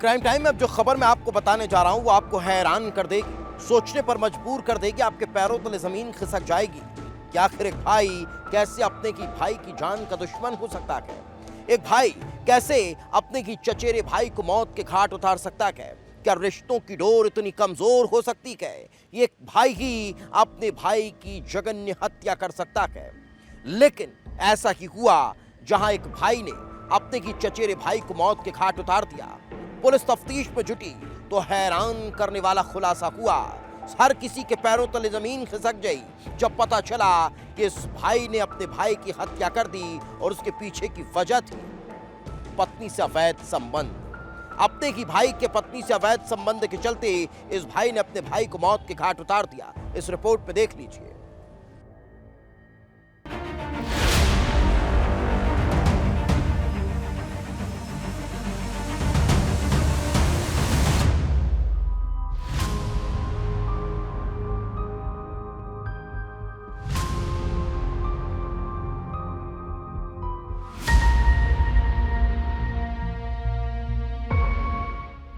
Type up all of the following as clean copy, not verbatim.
Crime time में अब जो खबर मैं आपको बताने जा रहा हूं वो आपको हैरान कर देगी, सोचने पर मजबूर कर देगी, आपके पैरों तले जमीन खिसक जाएगी कि आखिर एक भाई कैसे अपने की भाई की जान का दुश्मन हो सकता है। एक भाई कैसे अपने की चचेरे भाई को मौत के घाट उतार सकता है। क्या रिश्तों की डोर इतनी कमजोर हो सकती है? ये एक भाई ही अपने भाई की जघन्य हत्या कर सकता है। लेकिन ऐसा ही हुआ जहां एक भाई ने अपने की चचेरे भाई को मौत के घाट उतार दिया। पुलिस तफ्तीश में जुटी तो हैरान करने वाला खुलासा हुआ। हर किसी के पैरों तले जमीन खिसक गई जब पता चला कि इस भाई ने अपने भाई की हत्या कर दी और उसके पीछे की वजह थी पत्नी से अवैध संबंध। अपने ही भाई के पत्नी से अवैध संबंध के चलते इस भाई ने अपने भाई को मौत के घाट उतार दिया। इस रिपोर्ट पे देख लीजिए।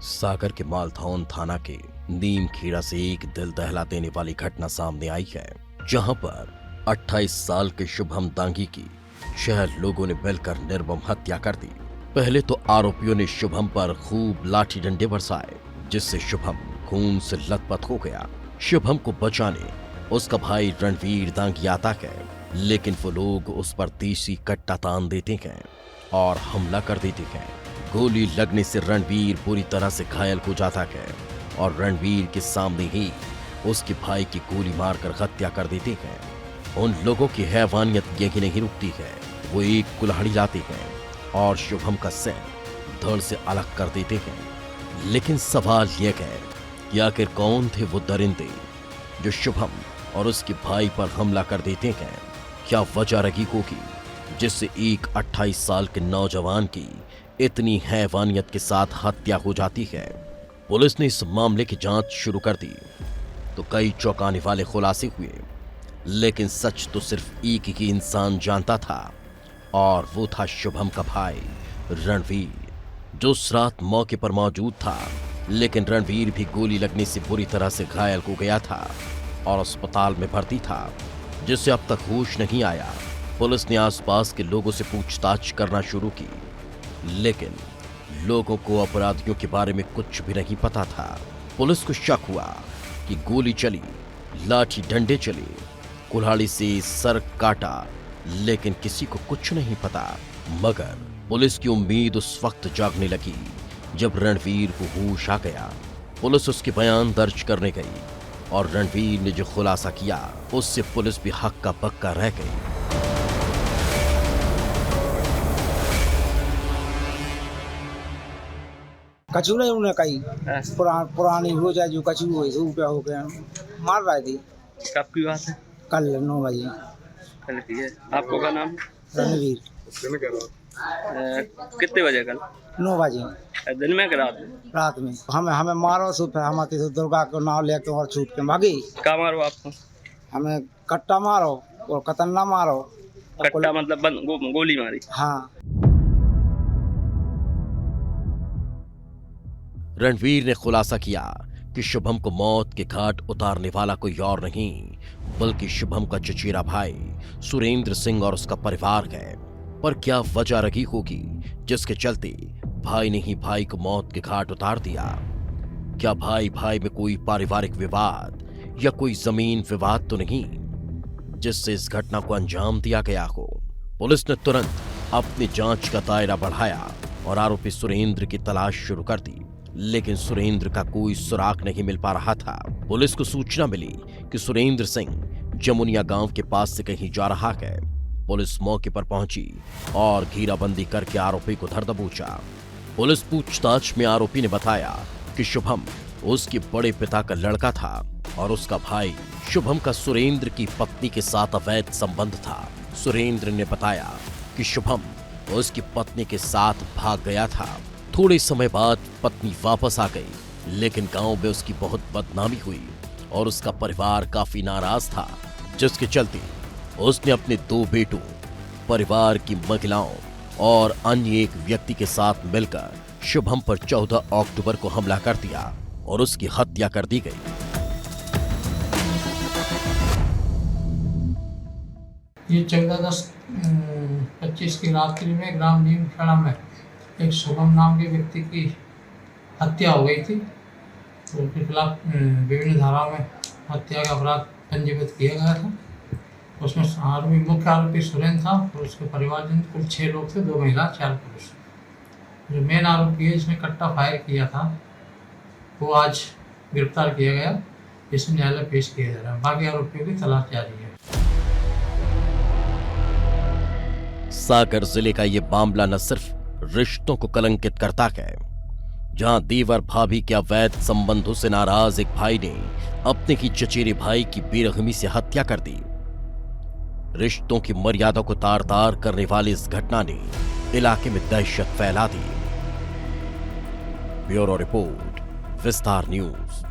सागर के मालथौन थाना के नीम खेड़ा से एक दिल दहला देने वाली घटना सामने आई है, जहां पर 28 साल के शुभम दांगी की 6 लोगों ने मिलकर निर्मम हत्या कर दी। पहले तो आरोपियों ने शुभम पर खूब लाठी डंडे बरसाए, जिससे शुभम खून से लथपथ हो गया। शुभम को बचाने उसका भाई रणवीर दांगी आता है, लेकिन वो लोग उस पर देसी कट्टा तान देते हैं और हमला कर देते हैं। गोली लगने से रणवीर बुरी तरह से घायल हो जाता है और रणवीर के सामने ही उसके भाई की गोली मारकर हत्या कर देते हैं। उन लोगों की हैवानियत यही नहीं रुकती है, वो एक कुल्हाड़ी लाते हैं और शुभम का सिर धड़ से अलग कर देते हैं। लेकिन सवाल यह है कि आखिर कौन थे वो दरिंदे जो शुभम और उसके भाई पर हमला कर देते हैं? क्या वजह रही होगी जिससे एक 28 साल के नौजवान की इतनी हैवानियत के साथ हत्या हो जाती है? पुलिस ने इस मामले की जांच शुरू कर दी तो कई चौंकाने वाले खुलासे हुए, लेकिन सच तो सिर्फ एक ही इंसान जानता था और वो था शुभम का भाई रणवीर, जो उस रात मौके पर मौजूद था। लेकिन रणवीर भी गोली लगने से बुरी तरह से घायल हो गया था और अस्पताल में भर्ती था, जिससे अब तक होश नहीं आया। पुलिस ने आसपास के लोगों से पूछताछ करना शुरू की, लेकिन लोगों को अपराधियों के बारे में कुछ भी नहीं पता था। पुलिस को शक हुआ कि गोली चली, लाठी डंडे चले, कुल्हाड़ी से सर काटा, लेकिन किसी को कुछ नहीं पता। मगर पुलिस की उम्मीद उस वक्त जागने लगी जब रणवीर को होश आ गया। पुलिस उसके बयान दर्ज करने गई और रणवीर ने जो खुलासा किया उससे पुलिस भी हक्का बक्का रह गई। कछु नहीं उन्हें कही पुरानी हो जाए जो कछु हो रुपया हो गया मार रही थी। कब की बात है? कल 9 बजे। कल की है। आपको का नाम? रणवीर। कितने बजे? कल 9 बजे। दिन में कि रात में? रात में। हमें मारो सो फिर हम दुर्गा को नाव लेके और छूट के भागी। क्या मारो आपको? हमें कट्टा मारो और कतन्ना मारो। कट्टा मतलब गोली मारी? हाँ। रणवीर ने खुलासा किया कि शुभम को मौत के घाट उतारने वाला कोई और नहीं बल्कि शुभम का चचेरा भाई सुरेंद्र सिंह और उसका परिवार है। पर क्या वजह रही होगी जिसके चलते भाई ने ही भाई को मौत के घाट उतार दिया? क्या भाई भाई में कोई पारिवारिक विवाद या कोई जमीन विवाद तो नहीं जिससे इस घटना को अंजाम दिया गया हो? पुलिस ने तुरंत अपनी जांच का दायरा बढ़ाया और आरोपी सुरेंद्र की तलाश शुरू कर दी, लेकिन सुरेंद्र का कोई सुराग नहीं मिल पा रहा था। पुलिस को सूचना मिली कि सुरेंद्र सिंह जमुनिया गांव के पास से कहीं जा रहा है। पुलिस मौके पर पहुंची और घेराबंदी करके आरोपी को धर दबोचा। पुलिस पूछताछ में आरोपी ने बताया कि शुभम उसके बड़े पिता का लड़का था और उसका भाई शुभम का सुरेंद्र की पत्नी के साथ अवैध संबंध था। सुरेंद्र ने बताया कि शुभम उसकी पत्नी के साथ भाग गया था। थोड़े समय बाद पत्नी वापस आ गई, लेकिन गांव में उसकी बहुत बदनामी हुई और उसका परिवार काफी नाराज था, जिसके चलते उसने अपने 2 बेटों, परिवार की महिलाओं और अन्य एक व्यक्ति के साथ मिलकर शुभम पर 14 अक्टूबर को हमला कर दिया और उसकी हत्या कर दी गई। ये 14/10/25 की रात्रि में ग्राम नीमखेड़ा में एक शुभम नाम के व्यक्ति की हत्या हो गई थी। तो उनके खिलाफ विभिन्न धाराओं में हत्या का अपराध पंजीबद्ध किया गया था। उसमें मुख्य आरोपी सुरेंद्र था और उसके परिवारजन कुल 6 लोग थे, 2 महिला 4 पुरुष। जो मेन आरोपी है जिसने कट्टा फायर किया था वो आज गिरफ्तार किया गया, जिसे न्यायालय पेश किया जा रहा है। बाकी आरोपियों की तलाश जारी है। सागर जिले का ये मामला न सिर्फ रिश्तों को कलंकित करता है, जहां देवर भाभी के अवैध संबंधों से नाराज एक भाई ने अपने ही चचेरे भाई की बेरहमी से हत्या कर दी। रिश्तों की मर्यादा को तार-तार करने वाली इस घटना ने इलाके में दहशत फैला दी। ब्यूरो रिपोर्ट, विस्तार न्यूज।